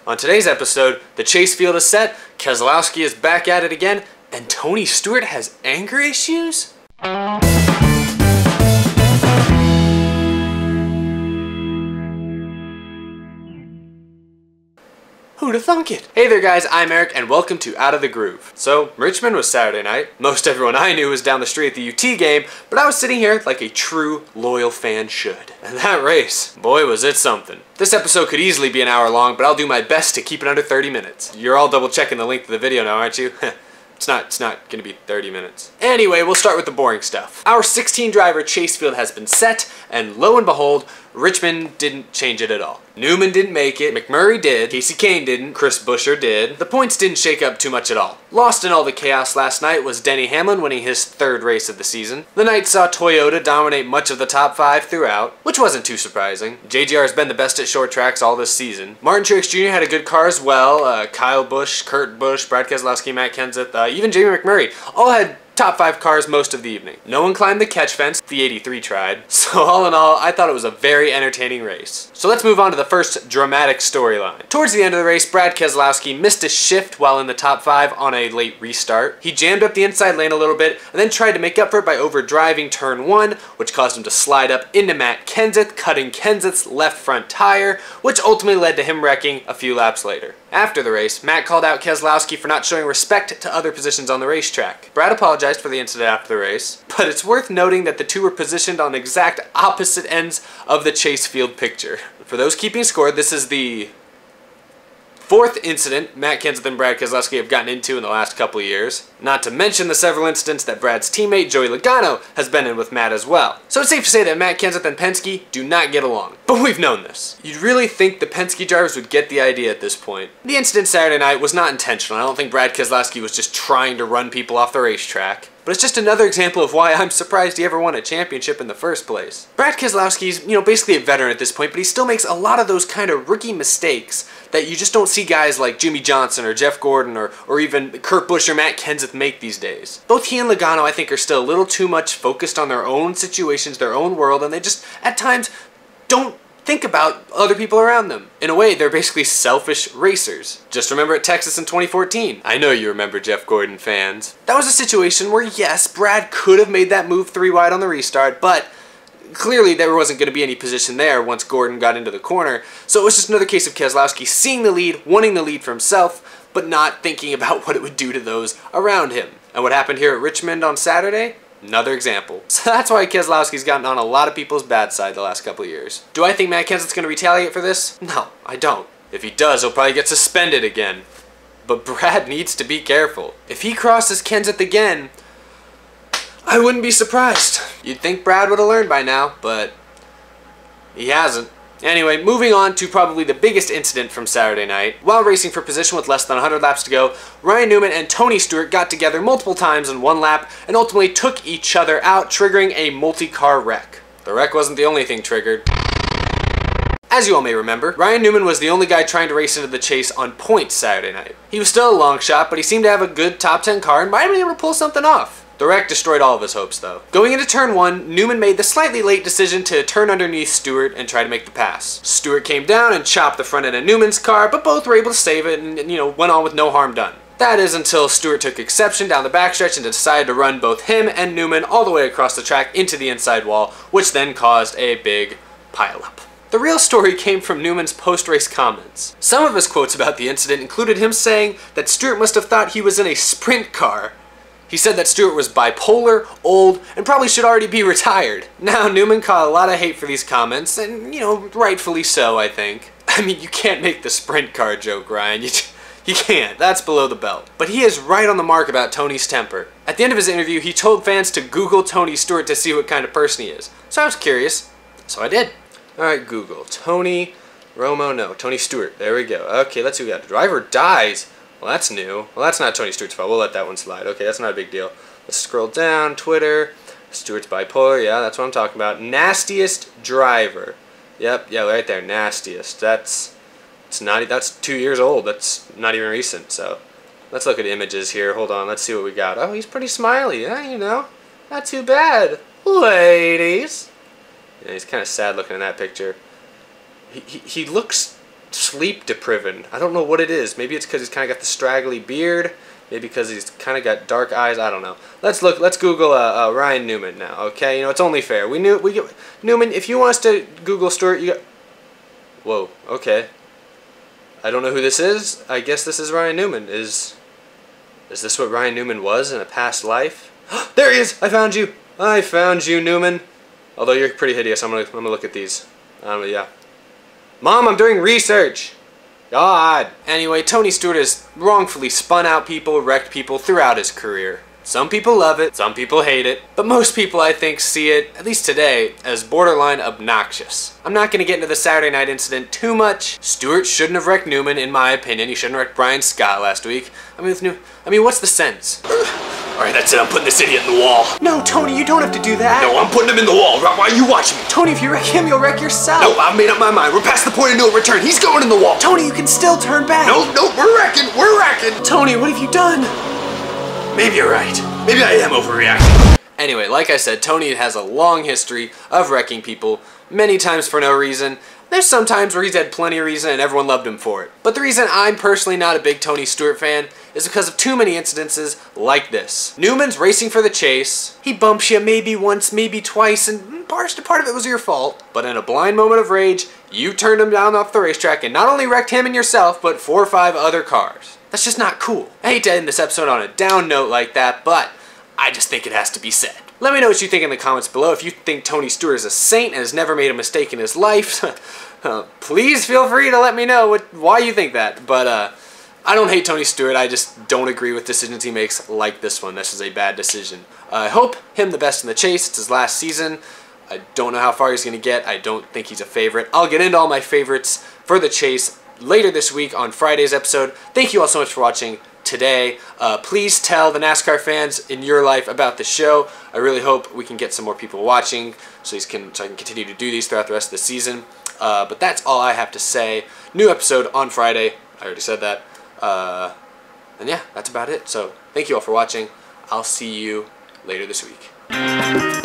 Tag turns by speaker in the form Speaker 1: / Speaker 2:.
Speaker 1: On today's episode, the chase field is set, Keselowski is back at it again, and Tony Stewart has anger issues? Who'da thunk it? Hey there guys, I'm Eric and welcome to Out of the Groove. So, Richmond was Saturday night. Most everyone I knew was down the street at the UT game, but I was sitting here like a true, loyal fan should. And that race, boy was it something. This episode could easily be an hour long, but I'll do my best to keep it under 30 minutes. You're all double checking the length of the video now, aren't you? It's not gonna be 30 minutes. Anyway, we'll start with the boring stuff. Our 16 driver chase field has been set, and lo and behold, Richmond didn't change it at all. Newman didn't make it, McMurray did, Casey Kane didn't, Chris Buescher did. The points didn't shake up too much at all. Lost in all the chaos last night was Denny Hamlin winning his third race of the season. The night saw Toyota dominate much of the top 5 throughout, which wasn't too surprising. JGR has been the best at short tracks all this season. Martin Truex Jr. had a good car as well. Kyle Busch, Kurt Busch, Brad Keselowski, Matt Kenseth, even Jamie McMurray all had top 5 cars most of the evening. No one climbed the catch fence, the 83 tried. So all in all, I thought it was a very entertaining race. So let's move on to the first dramatic storyline. Towards the end of the race, Brad Keselowski missed a shift while in the top 5 on a late restart. He jammed up the inside lane a little bit and then tried to make up for it by overdriving turn 1, which caused him to slide up into Matt Kenseth, cutting Kenseth's left front tire, which ultimately led to him wrecking a few laps later. After the race, Matt called out Keselowski for not showing respect to other positions on the racetrack. Brad apologized for the incident after the race, but it's worth noting that the two were positioned on exact opposite ends of the chase field picture. For those keeping score, this is the 4th incident Matt Kenseth and Brad Keselowski have gotten into in the last couple of years. Not to mention the several incidents that Brad's teammate Joey Logano has been in with Matt as well. So it's safe to say that Matt Kenseth and Penske do not get along. But we've known this. You'd really think the Penske drivers would get the idea at this point. The incident Saturday night was not intentional. I don't think Brad Keselowski was just trying to run people off the racetrack. But it's just another example of why I'm surprised he ever won a championship in the first place. Brad Keselowski's, basically a veteran at this point, but he still makes a lot of those kind of rookie mistakes that you just don't see guys like Jimmy Johnson or Jeff Gordon or even Kurt Busch or Matt Kenseth make these days. Both he and Logano, I think, are still a little too much focused on their own situations, their own world, and they just, at times, don't think about other people around them. In a way, they're basically selfish racers. Just remember at Texas in 2014. I know you remember, Jeff Gordon fans. That was a situation where, yes, Brad could have made that move 3 wide on the restart, but clearly there wasn't going to be any position there once Gordon got into the corner. So it was just another case of Keselowski seeing the lead, wanting the lead for himself, but not thinking about what it would do to those around him. And what happened here at Richmond on Saturday? Another example. So that's why Keselowski's gotten on a lot of people's bad side the last couple of years. Do I think Matt Kenseth's going to retaliate for this? No, I don't. If he does, he'll probably get suspended again. But Brad needs to be careful. If he crosses Kenseth again, I wouldn't be surprised. You'd think Brad would have learned by now, but he hasn't. Anyway, moving on to probably the biggest incident from Saturday night. While racing for position with less than 100 laps to go, Ryan Newman and Tony Stewart got together multiple times in one lap and ultimately took each other out, triggering a multi-car wreck. The wreck wasn't the only thing triggered. As you all may remember, Ryan Newman was the only guy trying to race into the chase on points Saturday night. He was still a long shot, but he seemed to have a good top 10 car and might have been able to pull something off. The wreck destroyed all of his hopes, though. Going into turn 1, Newman made the slightly late decision to turn underneath Stewart and try to make the pass. Stewart came down and chopped the front end of Newman's car, but both were able to save it and, went on with no harm done. That is until Stewart took exception down the backstretch and decided to run both him and Newman all the way across the track into the inside wall, which then caused a big pileup. The real story came from Newman's post-race comments. Some of his quotes about the incident included him saying that Stewart must have thought he was in a sprint car. He said that Stewart was bipolar, old, and probably should already be retired. Now, Newman caught a lot of hate for these comments, and, rightfully so, I think. I mean, you can't make the sprint car joke, Ryan. You can't. That's below the belt. But he is right on the mark about Tony's temper. At the end of his interview, he told fans to Google Tony Stewart to see what kind of person he is. So I was curious, so I did. Alright, Google. Tony Stewart. There we go. Okay, let's see what we got. Driver dies. Well, that's new. Well, that's not Tony Stewart's fault. We'll let that one slide. Okay, that's not a big deal. Let's scroll down. Twitter. Stewart's bipolar. Yeah, that's what I'm talking about. Nastiest driver. Yep, yeah, right there. Nastiest. That's 2 years old. That's not even recent. So let's look at images here. Hold on. Let's see what we got. Oh, he's pretty smiley. Yeah, not too bad. Ladies. Yeah, he's kind of sad looking in that picture. He looks sleep deprived. I don't know what it is. Maybe it's because he's kind of got the straggly beard. Maybe because he's kind of got dark eyes. I don't know. Let's look. Let's Google Ryan Newman now. Okay, you know it's only fair. We get Newman. If you want us to Google Stewart, you got. Whoa. Okay. I don't know who this is. I guess this is Ryan Newman. Is this what Ryan Newman was in a past life? There he is. I found you. I found you, Newman. Although you're pretty hideous. I'm gonna look at these. Yeah. Mom, I'm doing research. God. Anyway, Tony Stewart has wrongfully spun out people, wrecked people throughout his career. Some people love it, some people hate it, but most people I think see it, at least today, as borderline obnoxious. I'm not going to get into the Saturday night incident too much. Stewart shouldn't have wrecked Newman, in my opinion. He shouldn't have wrecked Brian Scott last week. I mean, what's the sense? Alright, that's it. I'm putting this idiot in the wall. No, Tony, you don't have to do that. No, I'm putting him in the wall. Why are you watching me? Tony, if you wreck him, you'll wreck yourself. No, I've made up my mind. We're past the point of no return. He's going in the wall. Tony, you can still turn back. No, we're wrecking. We're wrecking. Tony, what have you done? Maybe you're right. Maybe I am overreacting. Anyway, like I said, Tony has a long history of wrecking people, many times for no reason. There's some times where he's had plenty of reason and everyone loved him for it. But the reason I'm personally not a big Tony Stewart fan is because of too many incidences like this. Newman's racing for the chase. He bumps you maybe once, maybe twice, and part of it was your fault. But in a blind moment of rage, you turned him down off the racetrack and not only wrecked him and yourself, but 4 or 5 other cars. That's just not cool. I hate to end this episode on a down note like that, but I just think it has to be said. Let me know what you think in the comments below. If you think Tony Stewart is a saint and has never made a mistake in his life, please feel free to let me know why you think that. But I don't hate Tony Stewart. I just don't agree with decisions he makes like this one. This is a bad decision. I hope him the best in the chase. It's his last season. I don't know how far he's going to get. I don't think he's a favorite. I'll get into all my favorites for the chase later this week on Friday's episode. Thank you all so much for watching today. Please tell the NASCAR fans in your life about the show. I really hope we can get some more people watching so I can continue to do these throughout the rest of the season. But that's all I have to say. New episode on Friday. I already said that. And yeah, that's about it. So thank you all for watching. I'll see you later this week.